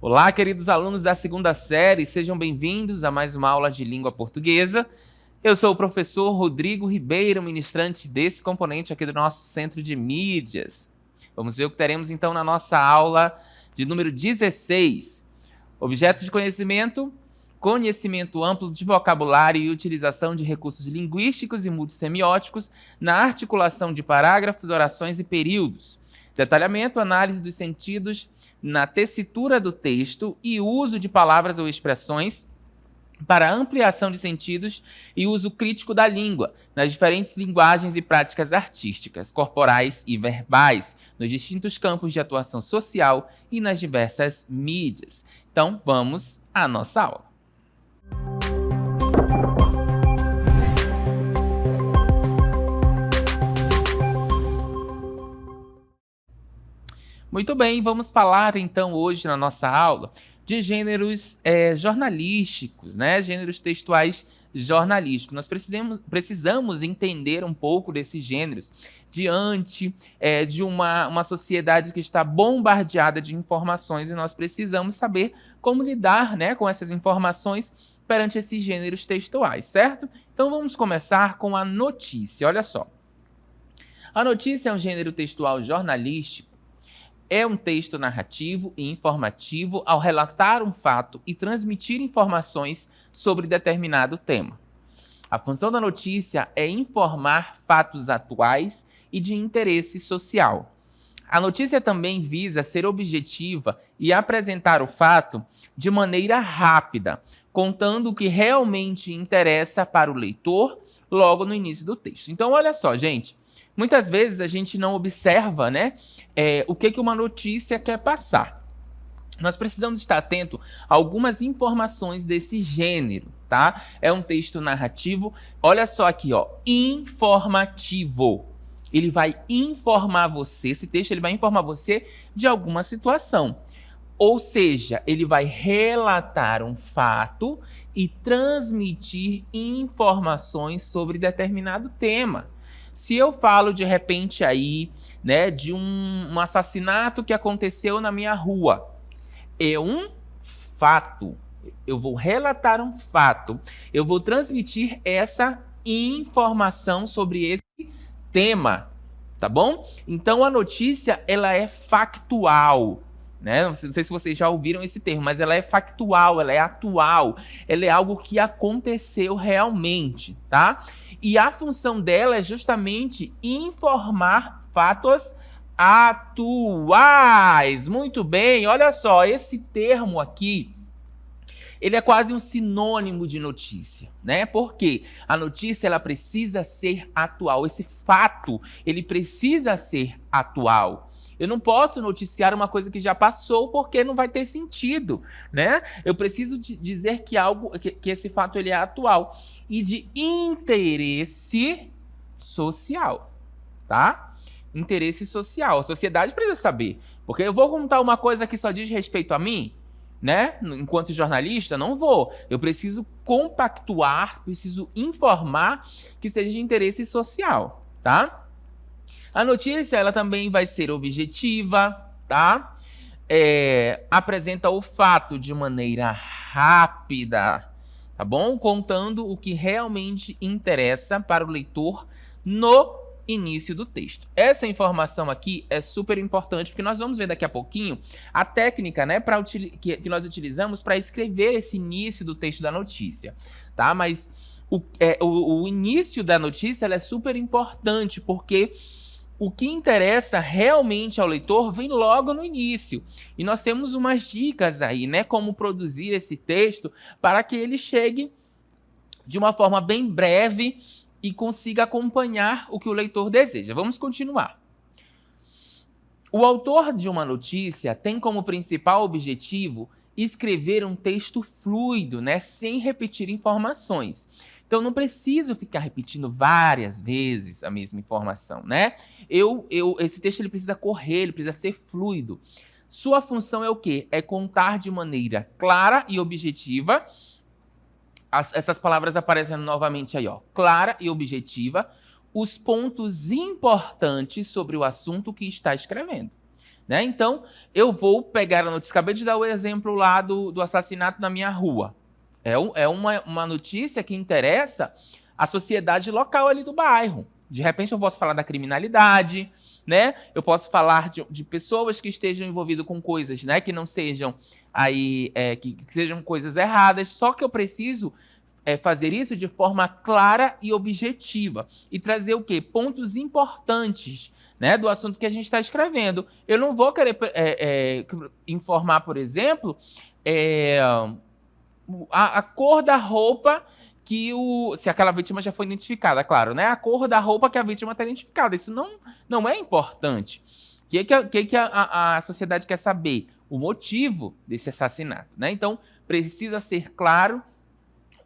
Olá, queridos alunos da segunda série, sejam bem-vindos a mais uma aula de língua portuguesa. Eu sou o professor Rodrigo Ribeiro, ministrante desse componente aqui do nosso Centro de Mídias. Vamos ver o que teremos então na nossa aula de número 16. Objeto de conhecimento, conhecimento amplo de vocabulário e utilização de recursos linguísticos e multissemióticos na articulação de parágrafos, orações e períodos. Detalhamento, análise dos sentidos na tessitura do texto e uso de palavras ou expressões para ampliação de sentidos e uso crítico da língua nas diferentes linguagens e práticas artísticas, corporais e verbais, nos distintos campos de atuação social e nas diversas mídias. Então, vamos à nossa aula. Muito bem, vamos falar então hoje na nossa aula de gêneros jornalísticos, né? Gêneros textuais jornalísticos. Nós precisamos entender um pouco desses gêneros diante de uma sociedade que está bombardeada de informações e nós precisamos saber como lidar, né, com essas informações perante esses gêneros textuais, certo? Então vamos começar com a notícia, olha só. A notícia é um gênero textual jornalístico. É um texto narrativo e informativo ao relatar um fato e transmitir informações sobre determinado tema. A função da notícia é informar fatos atuais e de interesse social. A notícia também visa ser objetiva e apresentar o fato de maneira rápida, contando o que realmente interessa para o leitor logo no início do texto. Então, olha só, gente. Muitas vezes a gente não observa, né, o que uma notícia quer passar. Nós precisamos estar atento a algumas informações desse gênero, tá? É um texto narrativo. Olha só aqui, ó, informativo. Ele vai informar você, esse texto ele vai informar você de alguma situação. Ou seja, ele vai relatar um fato e transmitir informações sobre determinado tema. Se eu falo de repente aí, né, de um assassinato que aconteceu na minha rua, é um fato. Eu vou relatar um fato. Eu vou transmitir essa informação sobre esse tema, tá bom? Então a notícia ela é factual, né? Não sei se vocês já ouviram esse termo, mas ela é factual, ela é atual, ela é algo que aconteceu realmente, tá? E a função dela é justamente informar fatos atuais. Muito bem, olha só, esse termo aqui, ele é quase um sinônimo de notícia, né? Porque a notícia ela precisa ser atual, esse fato, ele precisa ser atual. Eu não posso noticiar uma coisa que já passou porque não vai ter sentido, né? Eu preciso dizer que que esse fato ele é atual e de interesse social, tá? Interesse social. A sociedade precisa saber, porque eu vou contar uma coisa que só diz respeito a mim, né? Enquanto jornalista, não vou. Eu preciso compactuar, preciso informar que seja de interesse social, tá? A notícia ela também vai ser objetiva, tá? Apresenta o fato de maneira rápida, tá bom? Contando o que realmente interessa para o leitor no início do texto. Essa informação aqui é super importante porque nós vamos ver daqui a pouquinho a técnica, né, que nós utilizamos para escrever esse início do texto da notícia, tá? Mas o início da notícia ela é super importante porque o que interessa realmente ao leitor vem logo no início. E nós temos umas dicas aí, né? Como produzir esse texto para que ele chegue de uma forma bem breve e consiga acompanhar o que o leitor deseja. Vamos continuar. O autor de uma notícia tem como principal objetivo escrever um texto fluido, né? Sem repetir informações. Então, não preciso ficar repetindo várias vezes a mesma informação, né? Esse texto ele precisa correr, ele precisa ser fluido. Sua função é o quê? É contar de maneira clara e objetiva. Essas palavras aparecendo novamente aí, ó. Clara e objetiva. Os pontos importantes sobre o assunto que está escrevendo. né? Então, eu vou pegar a notícia. Acabei de dar o exemplo lá do assassinato na minha rua. É uma notícia que interessa a sociedade local ali do bairro. De repente, eu posso falar da criminalidade, né? Eu posso falar de pessoas que estejam envolvidas com coisas, né? Que não sejam aí, que sejam coisas erradas. Só que eu preciso fazer isso de forma clara e objetiva e trazer o quê? Pontos importantes, né, do assunto que a gente está escrevendo. Eu não vou querer informar, por exemplo, a cor da roupa que se aquela vítima já foi identificada, claro, né? A cor da roupa que a vítima está identificada. Isso não é importante. O que a sociedade quer saber? O motivo desse assassinato, né? Então, precisa ser claro,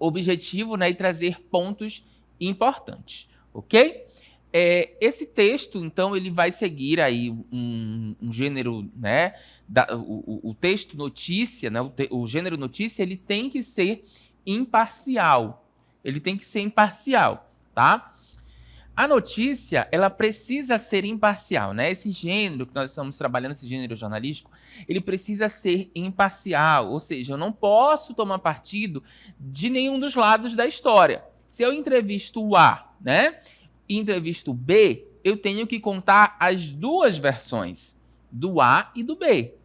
objetivo, né, e trazer pontos importantes, ok? Esse texto, então, ele vai seguir aí um gênero, né, o texto notícia, né, o gênero notícia, ele tem que ser imparcial. Ele tem que ser imparcial, tá? A notícia, ela precisa ser imparcial, né? Esse gênero que nós estamos trabalhando, esse gênero jornalístico, ele precisa ser imparcial, ou seja, eu não posso tomar partido de nenhum dos lados da história. Se eu entrevisto o A, né, e entrevisto o B, eu tenho que contar as duas versões, do A e do B.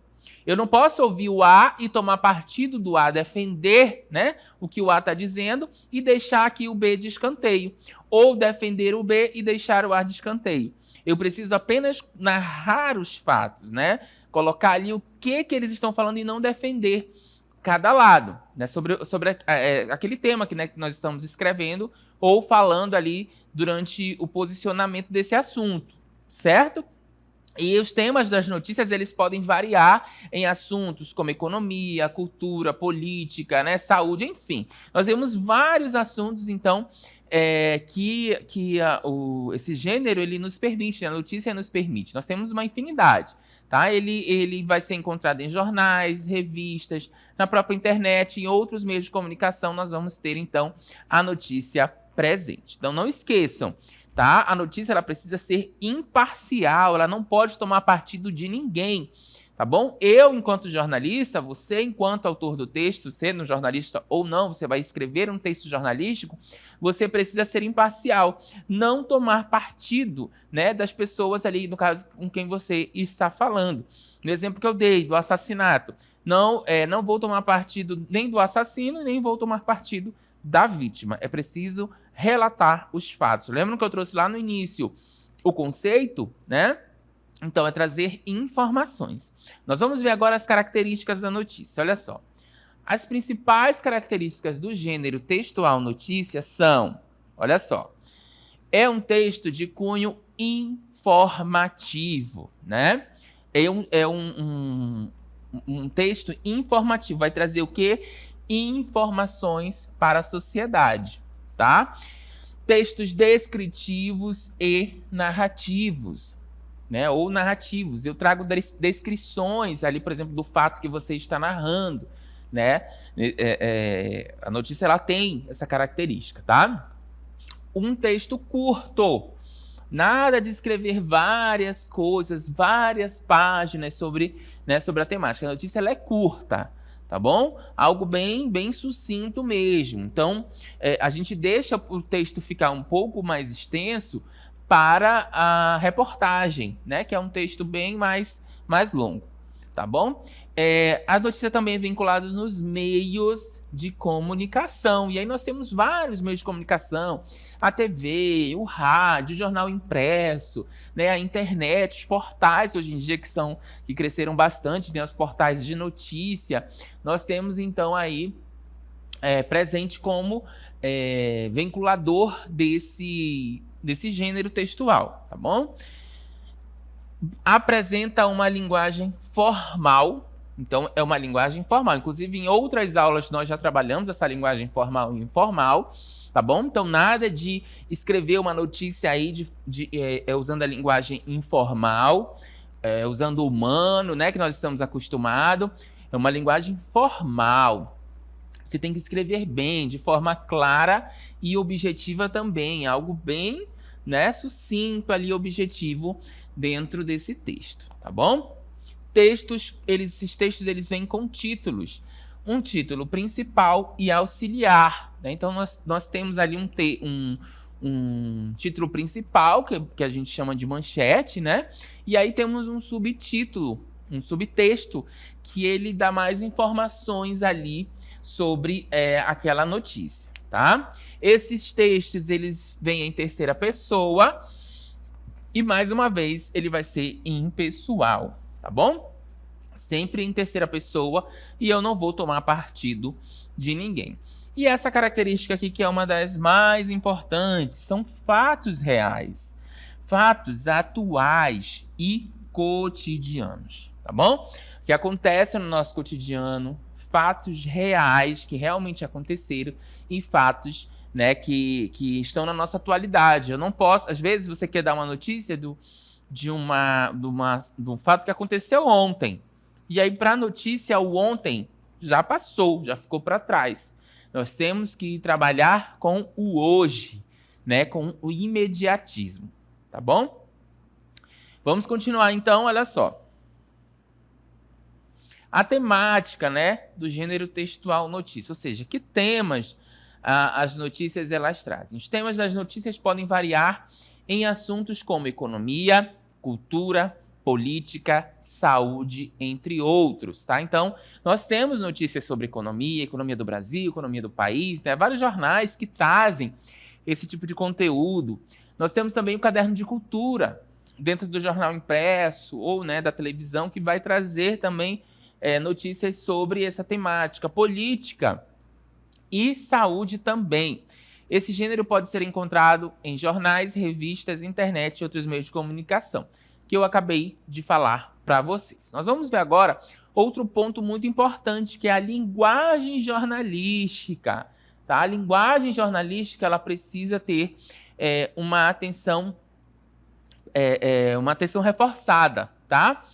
Eu não posso ouvir o A e tomar partido do A, defender, né, o que o A está dizendo e deixar aqui o B de escanteio. Ou defender o B e deixar o A de escanteio. Eu preciso apenas narrar os fatos, né? Colocar ali o que eles estão falando e não defender cada lado, né? Sobre aquele tema que, né, que nós estamos escrevendo ou falando ali durante o posicionamento desse assunto, certo? E os temas das notícias, eles podem variar em assuntos como economia, cultura, política, né, saúde, enfim. Nós temos vários assuntos, então, esse gênero, ele nos permite, né, a notícia nos permite. Nós temos uma infinidade, tá? Ele vai ser encontrado em jornais, revistas, na própria internet, em outros meios de comunicação, nós vamos ter, então, a notícia presente. Então, não esqueçam, tá? A notícia, ela precisa ser imparcial, ela não pode tomar partido de ninguém, tá bom? Eu, enquanto jornalista, você, enquanto autor do texto, sendo jornalista ou não, você vai escrever um texto jornalístico, você precisa ser imparcial, não tomar partido, né, das pessoas ali, no caso, com quem você está falando. No exemplo que eu dei, do assassinato, não vou tomar partido nem do assassino, nem vou tomar partido da vítima. É preciso relatar os fatos. Lembram que eu trouxe lá no início o conceito, né? Então, é trazer informações. Nós vamos ver agora as características da notícia. Olha só. As principais características do gênero textual notícia são, olha só, é um texto de cunho informativo, né? É um texto informativo. Vai trazer o quê? Informações para a sociedade, tá? Textos descritivos e narrativos, né? Ou narrativos. Eu trago descrições ali, por exemplo, do fato que você está narrando, né? A notícia, ela tem essa característica, tá? Um texto curto. Nada de escrever várias coisas, várias páginas sobre a temática. A notícia, ela é curta, tá bom? Algo bem sucinto mesmo. Então, a gente deixa o texto ficar um pouco mais extenso para a reportagem, né? Que é um texto bem mais longo, tá bom? A notícia também é vinculada nos meios de comunicação. E aí nós temos vários meios de comunicação. A TV, o rádio, o jornal impresso, né, a internet, os portais hoje em dia que cresceram bastante, né, os portais de notícia. Nós temos então aí presente como vinculador desse gênero textual, tá bom? Apresenta uma linguagem formal. Então, é uma linguagem formal. Inclusive, em outras aulas, nós já trabalhamos essa linguagem formal e informal, tá bom? Então, nada de escrever uma notícia aí usando a linguagem informal, usando o humano, né, que nós estamos acostumados. É uma linguagem formal. Você tem que escrever bem, de forma clara e objetiva também. Algo bem, né, sucinto ali, objetivo dentro desse texto, tá bom? esses textos eles vêm com títulos. Um título principal e auxiliar, né? Então, nós temos ali um título principal, que a gente chama de manchete, né? E aí temos um subtítulo, um subtexto, que ele dá mais informações ali sobre aquela notícia, tá? Esses textos, eles vêm em terceira pessoa e, mais uma vez, ele vai ser impessoal, tá bom? Sempre em terceira pessoa e eu não vou tomar partido de ninguém. E essa característica aqui, que é uma das mais importantes, são fatos reais, fatos atuais e cotidianos, tá bom? Que acontecem no nosso cotidiano, fatos reais que realmente aconteceram e fatos, né, que estão na nossa atualidade. Eu não posso, às vezes você quer dar uma notícia de um fato que aconteceu ontem. E aí, para a notícia, o ontem já passou, já ficou para trás. Nós temos que trabalhar com o hoje, né? Com o imediatismo, tá bom? Vamos continuar então, olha só. A temática, né, do gênero textual notícia, ou seja, que temas as notícias elas trazem. Os temas das notícias podem variar em assuntos como economia, cultura, política, saúde, entre outros, tá? Então, nós temos notícias sobre economia, economia do Brasil, economia do país, né? Vários jornais que trazem esse tipo de conteúdo. Nós temos também o caderno de cultura, dentro do jornal impresso ou, né, da televisão, que vai trazer também notícias sobre essa temática, política e saúde também. Esse gênero pode ser encontrado em jornais, revistas, internet e outros meios de comunicação, que eu acabei de falar para vocês. Nós vamos ver agora outro ponto muito importante, que é a linguagem jornalística, tá? A linguagem jornalística, ela precisa ter uma atenção reforçada, tá?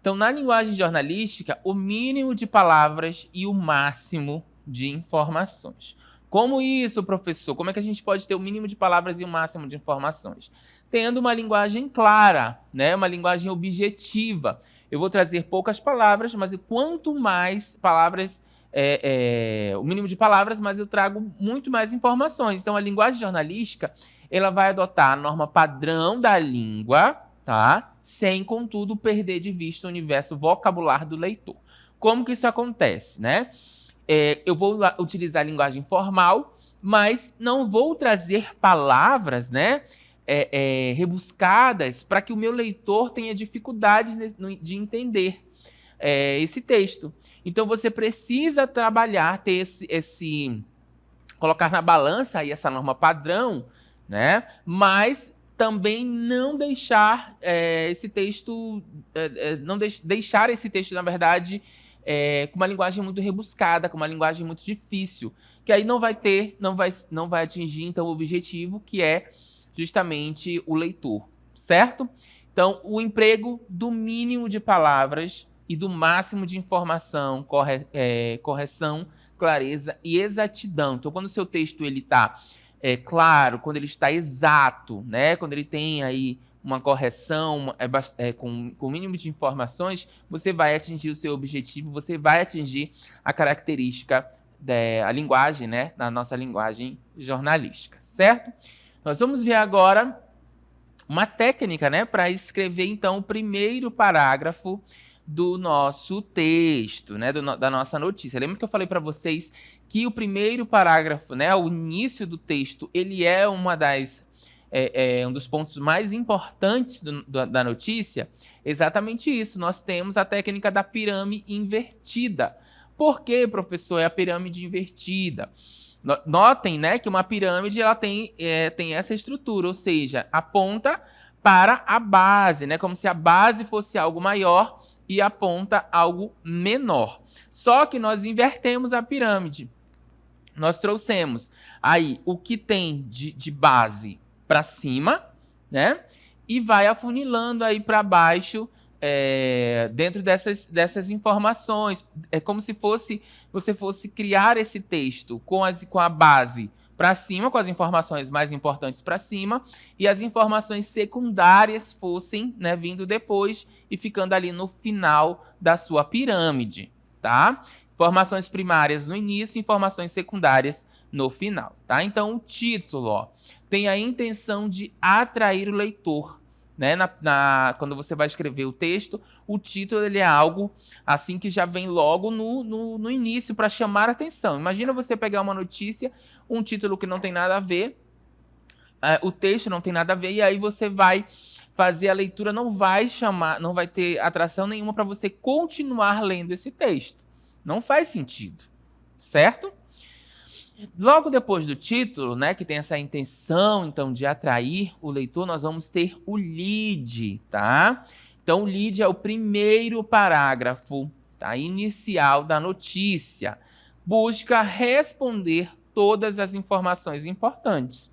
Então, na linguagem jornalística, o mínimo de palavras e o máximo de informações. Como isso, professor? Como é que a gente pode ter o mínimo de palavras e o máximo de informações? Tendo uma linguagem clara, né? Uma linguagem objetiva. Eu vou trazer poucas palavras, mas quanto mais palavras, o mínimo de palavras, mas eu trago muito mais informações. Então, a linguagem jornalística, ela vai adotar a norma padrão da língua, tá? Sem, contudo, perder de vista o universo vocabular do leitor. Como que isso acontece, né? Eu vou utilizar a linguagem formal, mas não vou trazer palavras, né, rebuscadas para que o meu leitor tenha dificuldade de entender esse texto. Então, você precisa trabalhar, ter colocar na balança aí essa norma padrão, né, mas também não deixar esse texto, deixar esse texto, na verdade, com uma linguagem muito rebuscada, com uma linguagem muito difícil, que aí não vai atingir então o objetivo, que é justamente o leitor, certo? Então, o emprego do mínimo de palavras e do máximo de informação, correção, clareza e exatidão. Então, quando o seu texto ele está claro, quando ele está exato, né? Quando ele tem aí uma correção com o mínimo de informações, você vai atingir o seu objetivo, você vai atingir a característica da linguagem, né? Na nossa linguagem jornalística, certo? Nós vamos ver agora uma técnica, né? Para escrever, então, o primeiro parágrafo do nosso texto, né? Da nossa notícia. Lembra que eu falei para vocês que o primeiro parágrafo, né? O início do texto, ele é um dos pontos mais importantes da notícia? Exatamente isso. Nós temos a técnica da pirâmide invertida. Por que, professor, é a pirâmide invertida? Notem, né, que uma pirâmide ela tem essa estrutura, ou seja, aponta para a base, né, como se a base fosse algo maior e aponta algo menor. Só que nós invertemos a pirâmide. Nós trouxemos aí o que tem de base para cima, né? E vai afunilando aí para baixo dentro dessas informações. É como se você fosse criar esse texto com a base para cima, com as informações mais importantes para cima, e as informações secundárias fossem, né, vindo depois e ficando ali no final da sua pirâmide, tá? Informações primárias no início, informações secundárias no final, tá? Então, o título, ó, tem a intenção de atrair o leitor, né? Quando você vai escrever o texto, o título ele é algo assim que já vem logo no início para chamar a atenção. Imagina você pegar uma notícia, um título que não tem nada a ver, o texto não tem nada a ver, e aí você vai fazer a leitura, não vai ter atração nenhuma para você continuar lendo esse texto. Não faz sentido, certo? Logo depois do título, né, que tem essa intenção, então, de atrair o leitor, nós vamos ter o lead, tá? Então, o lead é o primeiro parágrafo, tá, inicial da notícia. Busca responder todas as informações importantes.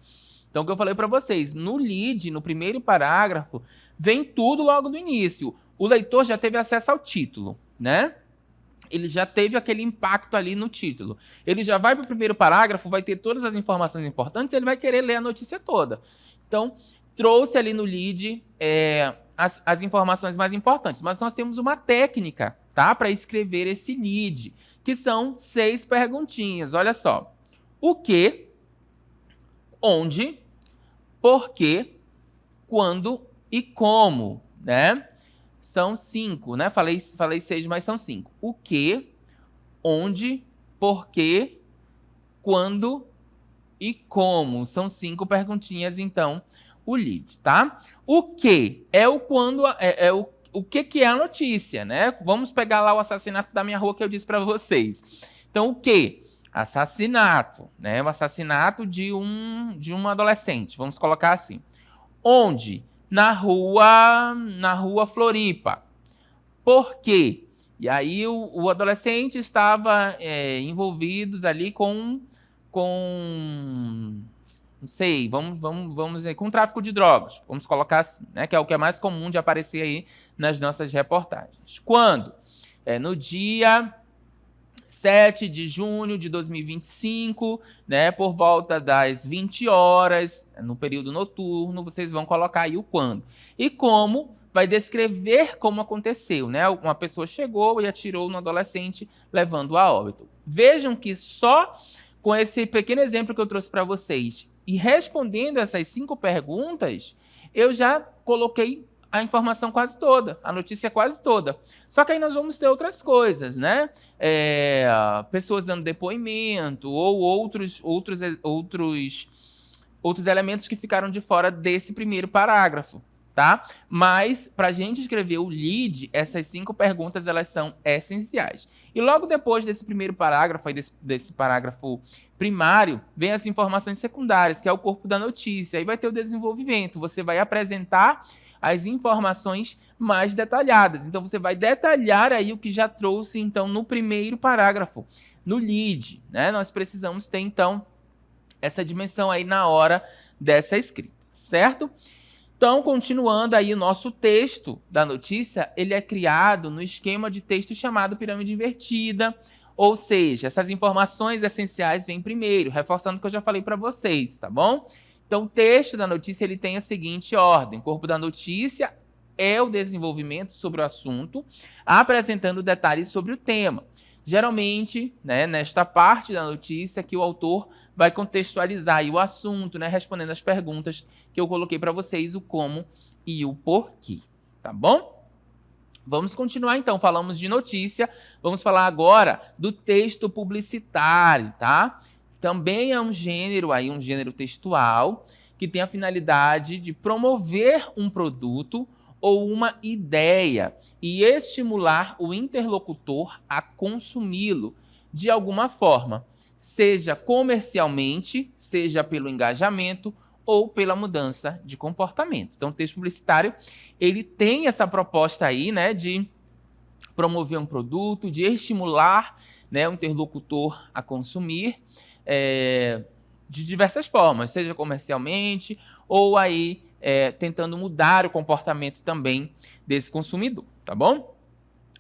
Então, o que eu falei para vocês, no lead, no primeiro parágrafo, vem tudo logo no início. O leitor já teve acesso ao título, né? Ele já teve aquele impacto ali no título. Ele já vai para o primeiro parágrafo, vai ter todas as informações importantes, ele vai querer ler a notícia toda. Então, trouxe ali no lead as informações mais importantes. Mas nós temos uma técnica, tá, para escrever esse lead, que são 6 perguntinhas. Olha só. O que, onde, por quê, quando e como, né? São 5, né? Falei 6, mas são 5. O que, onde, por quê, quando e como. São 5 perguntinhas, então, o lead, tá? O que é o quando, o que é a notícia, né? Vamos pegar lá o assassinato da minha rua que eu disse para vocês. Então, o que? Assassinato, né? O assassinato de um adolescente, vamos colocar assim. Onde? Na rua Floripa. Por quê? E aí o adolescente estava envolvido ali com não sei, vamos dizer, com tráfico de drogas. Vamos colocar assim, né? Que é o que é mais comum de aparecer aí nas nossas reportagens. Quando? No dia 7 de junho de 2025, né, por volta das 20 horas, no período noturno, vocês vão colocar aí o quando. E como vai descrever como aconteceu, né? Uma pessoa chegou e atirou no adolescente, levando-o a óbito. Vejam que só com esse pequeno exemplo que eu trouxe para vocês e respondendo essas 5 perguntas, eu já coloquei a informação quase toda, a notícia quase toda. Só que aí nós vamos ter outras coisas, né? Pessoas dando depoimento ou outros elementos que ficaram de fora desse primeiro parágrafo, tá? Mas, para a gente escrever o lead, essas 5 perguntas, elas são essenciais. E logo depois desse primeiro parágrafo, aí desse parágrafo primário, vem as informações secundárias, que é o corpo da notícia. Aí vai ter o desenvolvimento, você vai apresentar as informações mais detalhadas. Então, você vai detalhar aí o que já trouxe, então, no primeiro parágrafo, no lead, né? Nós precisamos ter, então, essa dimensão aí na hora dessa escrita, certo? Então, continuando aí o nosso texto da notícia, ele é criado no esquema de texto chamado pirâmide invertida, ou seja, essas informações essenciais vêm primeiro, reforçando o que eu já falei para vocês, tá bom? Então, o texto da notícia ele tem a seguinte ordem. O corpo da notícia é o desenvolvimento sobre o assunto, apresentando detalhes sobre o tema. Geralmente, né, nesta parte da notícia que o autor vai contextualizar aí o assunto, né, respondendo as perguntas que eu coloquei para vocês, o como e o porquê, tá bom? Vamos continuar então, falamos de notícia, vamos falar agora do texto publicitário, tá? Também é um gênero textual, que tem a finalidade de promover um produto ou uma ideia e estimular o interlocutor a consumi-lo de alguma forma, seja comercialmente, seja pelo engajamento ou pela mudança de comportamento. Então, o texto publicitário, ele tem essa proposta aí, né, de promover um produto, de estimular, né, o interlocutor a consumir, de diversas formas, seja comercialmente ou aí tentando mudar o comportamento também desse consumidor, tá bom?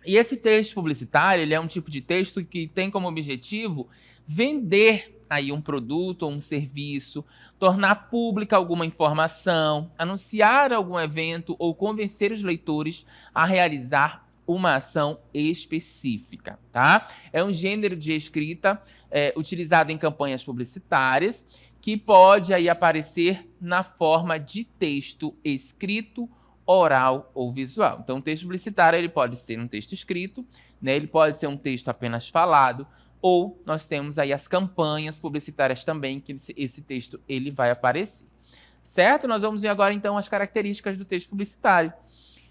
E esse texto publicitário, ele é um tipo de texto que tem como objetivo vender aí um produto ou um serviço, tornar pública alguma informação, anunciar algum evento ou convencer os leitores a realizar uma ação específica, tá? É um gênero de escrita utilizado em campanhas publicitárias que pode aí aparecer na forma de texto escrito, oral ou visual. Então, o texto publicitário ele pode ser um texto escrito, né? Ele pode ser um texto apenas falado, ou nós temos aí as campanhas publicitárias também, que esse texto ele vai aparecer. Certo? Nós vamos ver agora, então, as características do texto publicitário.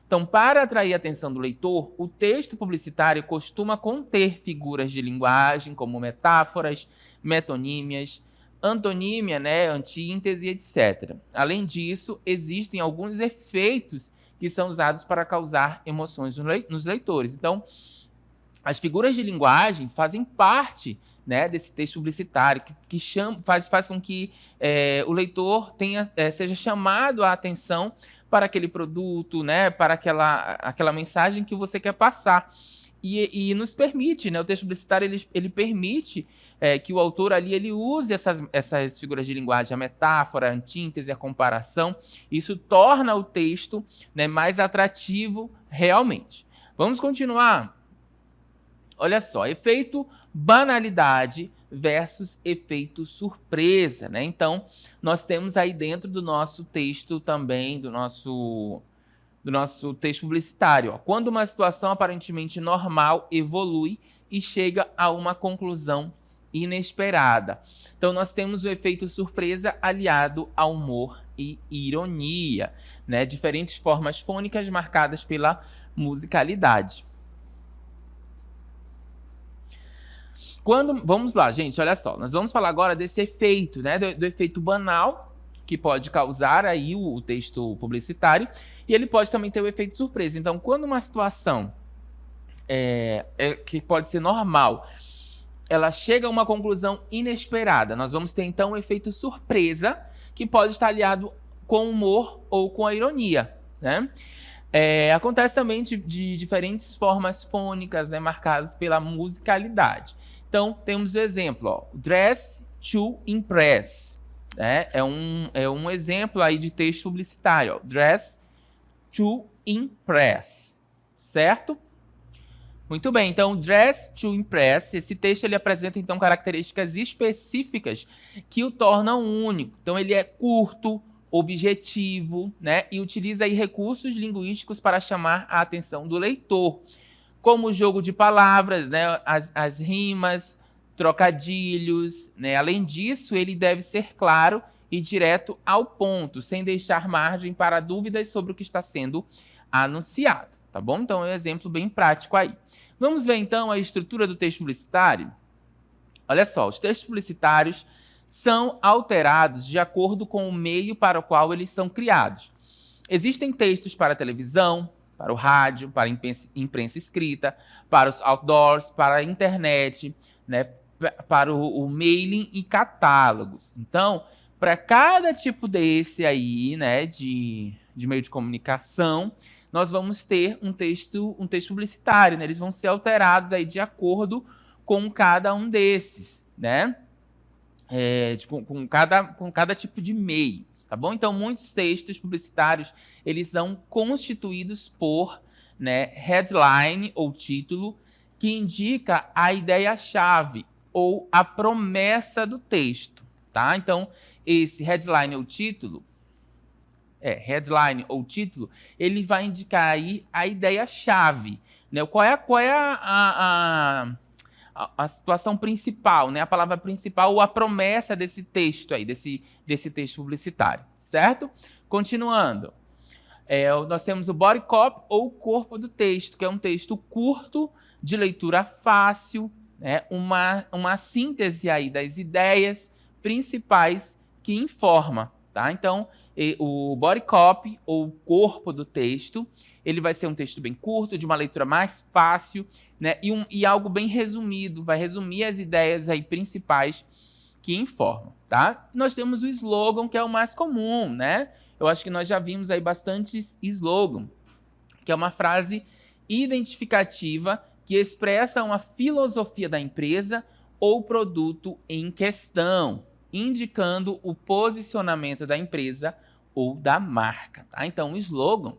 Então, para atrair a atenção do leitor, o texto publicitário costuma conter figuras de linguagem, como metáforas, metonímias, antonímia, né, antíntese, etc. Além disso, existem alguns efeitos que são usados para causar emoções nos leitores. Então, as figuras de linguagem fazem parte, né, desse texto publicitário, que faz com que o leitor seja chamado a atenção para aquele produto, né, para aquela mensagem que você quer passar. E nos permite, né, o texto publicitário ele permite que o autor ali ele use essas figuras de linguagem, a metáfora, a antíntese, a comparação. Isso torna o texto, né, mais atrativo realmente. Vamos continuar? Olha só, efeito banalidade versus efeito surpresa, né? Então, nós temos aí dentro do nosso texto também, do nosso texto publicitário, ó, quando uma situação aparentemente normal evolui e chega a uma conclusão inesperada. Então, nós temos o efeito surpresa aliado a humor e ironia, né? Diferentes formas fônicas marcadas pela musicalidade. Vamos lá, gente, olha só, nós vamos falar agora desse efeito, né, do efeito banal, que pode causar aí o texto publicitário, e ele pode também ter o efeito surpresa. Então, quando uma situação que pode ser normal, ela chega a uma conclusão inesperada, nós vamos ter então o efeito surpresa, que pode estar aliado com o humor ou com a ironia, né? Acontece também de diferentes formas fônicas, né, marcadas pela musicalidade. Então, temos o exemplo, ó, dress to impress, né? É um exemplo aí de texto publicitário, ó, dress to impress, certo? Muito bem, então, dress to impress, esse texto ele apresenta então características específicas que o tornam único. Então, ele é curto, objetivo, né? E utiliza aí recursos linguísticos para chamar a atenção do leitor, como o jogo de palavras, né, as rimas, trocadilhos, né? Além disso, ele deve ser claro e direto ao ponto, sem deixar margem para dúvidas sobre o que está sendo anunciado, tá bom? Então, é um exemplo bem prático aí. Vamos ver, então, a estrutura do texto publicitário? Olha só, os textos publicitários são alterados de acordo com o meio para o qual eles são criados. Existem textos para televisão, para o rádio, para a imprensa escrita, para os outdoors, para a internet, né, para o mailing e catálogos. Então, para cada tipo desse aí, né, de meio de comunicação, nós vamos ter um texto publicitário, né? Eles vão ser alterados aí de acordo com cada um desses, né? Com cada tipo de meio. Tá bom? Então, muitos textos publicitários, eles são constituídos por, né, headline ou título, que indica a ideia-chave ou a promessa do texto, tá? Então, esse headline ou título, ele vai indicar aí a ideia-chave, né? Qual é a situação principal, né? A palavra principal ou a promessa desse texto aí, desse texto publicitário, certo? Continuando. Nós temos o body copy ou corpo do texto, que é um texto curto, de leitura fácil, né? Uma síntese aí das ideias principais que informa, tá? Então, o body copy ou corpo do texto, ele vai ser um texto bem curto, de uma leitura mais fácil, né? E algo bem resumido, vai resumir as ideias aí principais que informam, tá? Nós temos o slogan, que é o mais comum, né? Eu acho que nós já vimos aí bastantes slogan, que é uma frase identificativa que expressa uma filosofia da empresa ou produto em questão, indicando o posicionamento da empresa ou da marca, tá? Então, o slogan,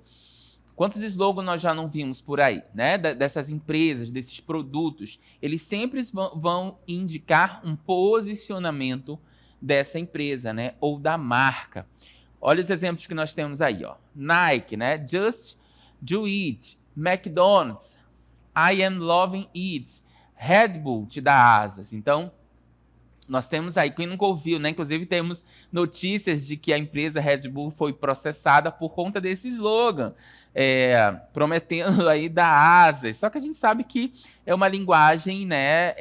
quantos slogans nós já não vimos por aí, né? Dessas empresas, desses produtos, eles sempre vão indicar um posicionamento dessa empresa, né? Ou da marca. Olha os exemplos que nós temos aí, ó. Nike, né? Just do it. McDonald's, I am loving it. Red Bull te dá asas. Então, nós temos aí, quem nunca ouviu, né? Inclusive temos notícias de que a empresa Red Bull foi processada por conta desse slogan, prometendo aí dar asas. Só que a gente sabe que é uma linguagem, né?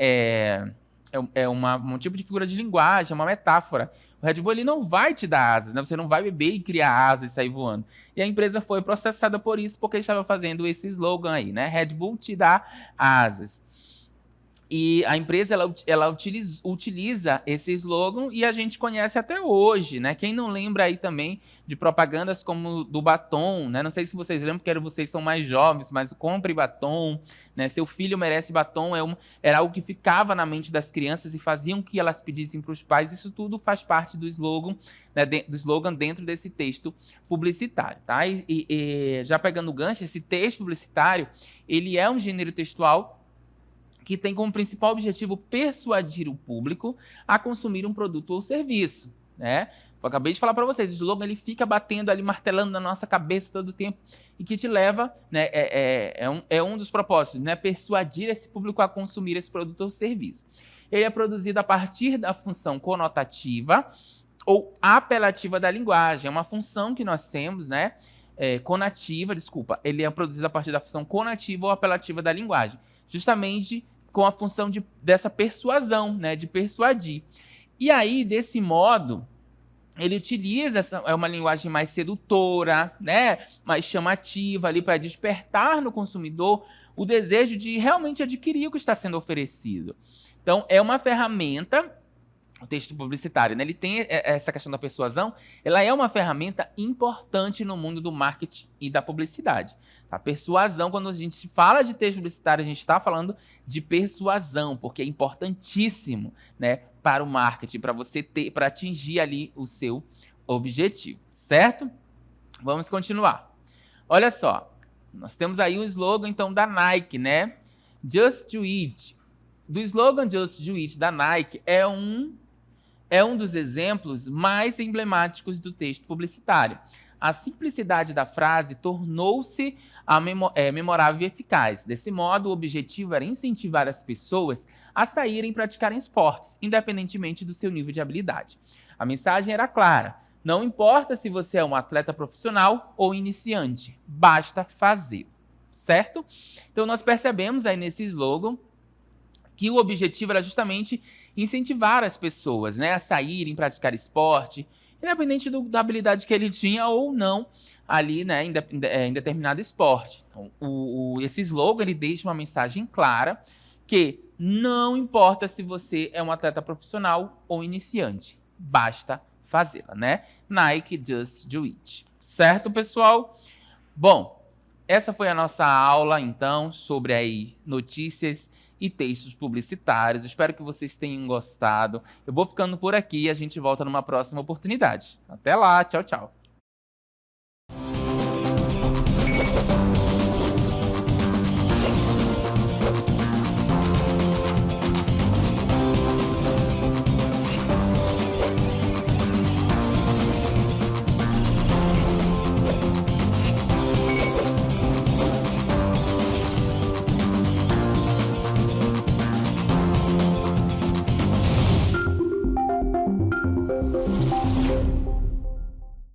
Um tipo de figura de linguagem, uma metáfora. O Red Bull ele não vai te dar asas, né? Você não vai beber e criar asas e sair voando. E a empresa foi processada por isso, porque estava fazendo esse slogan aí, né? Red Bull te dá asas. E a empresa ela utiliza esse slogan e a gente conhece até hoje, né? Quem não lembra aí também de propagandas como do batom, né? Não sei se vocês lembram, porque vocês são mais jovens, mas compre batom, né? Seu filho merece batom, era algo que ficava na mente das crianças e faziam que elas pedissem para os pais. Isso tudo faz parte do slogan, né? Do slogan dentro desse texto publicitário, tá? E já pegando o gancho, esse texto publicitário, ele é um gênero textual que tem como principal objetivo persuadir o público a consumir um produto ou serviço, né? Eu acabei de falar para vocês, o slogan ele fica batendo ali, martelando na nossa cabeça todo o tempo e que te leva, né? É um dos propósitos, né? Persuadir esse público a consumir esse produto ou serviço. Ele é produzido a partir da função conotativa ou apelativa da linguagem. É uma função que nós temos, né? Conativa, desculpa. Ele é produzido a partir da função conativa ou apelativa da linguagem. Justamente com a função dessa persuasão, né, de persuadir. E aí, desse modo, ele utiliza uma linguagem mais sedutora, né, mais chamativa ali para despertar no consumidor o desejo de realmente adquirir o que está sendo oferecido. Então, é uma ferramenta, o texto publicitário, né? Ele tem essa questão da persuasão, ela é uma ferramenta importante no mundo do marketing e da publicidade. A persuasão, quando a gente fala de texto publicitário, a gente está falando de persuasão, porque é importantíssimo, né, para o marketing, para atingir ali o seu objetivo, certo? Vamos continuar. Olha só, nós temos aí o slogan, então, da Nike, né? Just do it. Do slogan Just do it da Nike é um dos exemplos mais emblemáticos do texto publicitário. A simplicidade da frase tornou-se memorável e eficaz. Desse modo, o objetivo era incentivar as pessoas a saírem e praticarem esportes, independentemente do seu nível de habilidade. A mensagem era clara: não importa se você é um atleta profissional ou iniciante, basta fazer, certo? Então, nós percebemos aí nesse slogan que o objetivo era justamente incentivar as pessoas, né, a saírem, praticar esporte, independente da habilidade que ele tinha ou não ali, né, em determinado esporte. Então, esse slogan ele deixa uma mensagem clara que não importa se você é um atleta profissional ou iniciante, basta fazê-la, né? Nike, just do it. Certo, pessoal? Bom, essa foi a nossa aula, então, sobre aí notícias e textos publicitários. Espero que vocês tenham gostado. Eu vou ficando por aqui e a gente volta numa próxima oportunidade. Até lá, tchau, tchau.